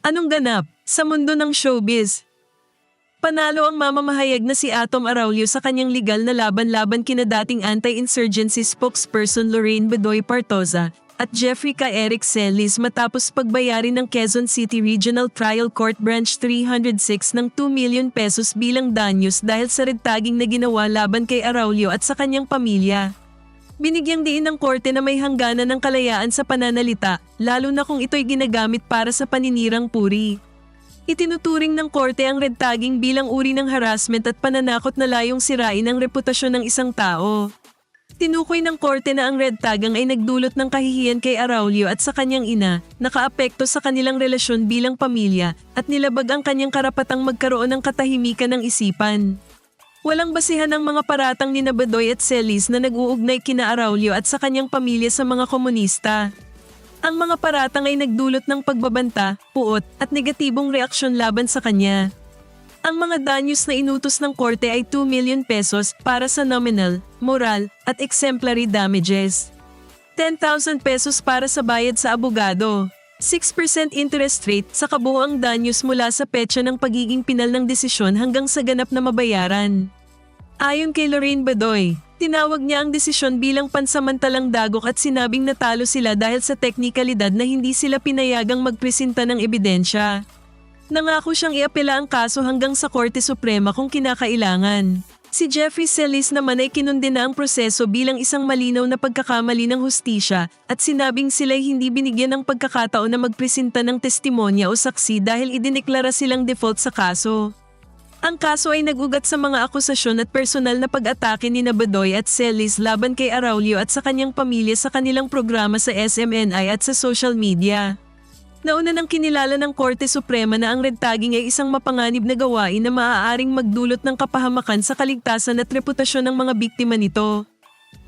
Anong ganap sa mundo ng showbiz? Panalo ang mamamahayag na si Atom Araulio sa kanyang legal na laban-laban kina dating anti-insurgency spokesperson Lorraine Bedoy Partoza at Jeffrey K. Eric Celis matapos pagbayarin ng Quezon City Regional Trial Court Branch 306 ng 2 million pesos bilang danyos dahil sa red tagging na ginawa laban kay Araulio at sa kanyang pamilya. Binigyang diin ng korte na may hangganan ng kalayaan sa pananalita, lalo na kung ito'y ginagamit para sa paninirang puri. Itinuturing ng korte ang red tagging bilang uri ng harassment at pananakot na layong sirain ang reputasyon ng isang tao. Tinukoy ng korte na ang red tagging ay nagdulot ng kahihiyan kay Araulio at sa kanyang ina, nakaapekto sa kanilang relasyon bilang pamilya, at nilabag ang kanyang karapatang magkaroon ng katahimikan ng isipan. Walang basihan ng mga paratang ni Bedoy at Celis na nag-uugnay kina Araulio at sa kanyang pamilya sa mga komunista. Ang mga paratang ay nagdulot ng pagbabanta, puot, at negatibong reaksyon laban sa kanya. Ang mga danyos na inutos ng korte ay 2 million pesos para sa nominal, moral, at exemplary damages. 10,000 pesos para sa bayad sa abogado. 6% interest rate sa kabuoang danyos mula sa petsa ng pagiging pinal ng desisyon hanggang sa ganap na mabayaran. Ayon kay Lorraine Bedoy, tinawag niya ang desisyon bilang pansamantalang dagok at sinabing natalo sila dahil sa teknikalidad na hindi sila pinayagang magpresenta ng ebidensya. Nangako siyang iapela ang kaso hanggang sa Korte Suprema kung kinakailangan. Si Jeffrey Celis naman ay kinundena ang proseso bilang isang malinaw na pagkakamali ng hustisya at sinabing sila'y hindi binigyan ng pagkakataon na magpresenta ng testimonya o saksi dahil idineklara silang default sa kaso. Ang kaso ay nagugat sa mga akusasyon at personal na pag-atake ni Bedoy at Celis laban kay Araulio at sa kanyang pamilya sa kanilang programa sa SMNI at sa social media. Nauna nang kinilala ng Korte Suprema na ang red tagging ay isang mapanganib na gawain na maaaring magdulot ng kapahamakan sa kaligtasan at reputasyon ng mga biktima nito.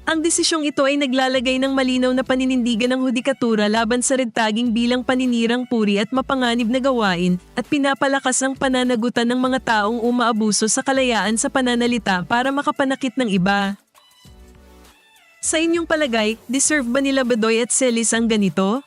Ang desisyong ito ay naglalagay ng malinaw na paninindigan ng hudikatura laban sa red tagging bilang paninirang puri at mapanganib na gawain at pinapalakas ang pananagutan ng mga taong umaabuso sa kalayaan sa pananalita para makapanakit ng iba. Sa inyong palagay, deserve ba nila Bedoy at Celis ang ganito?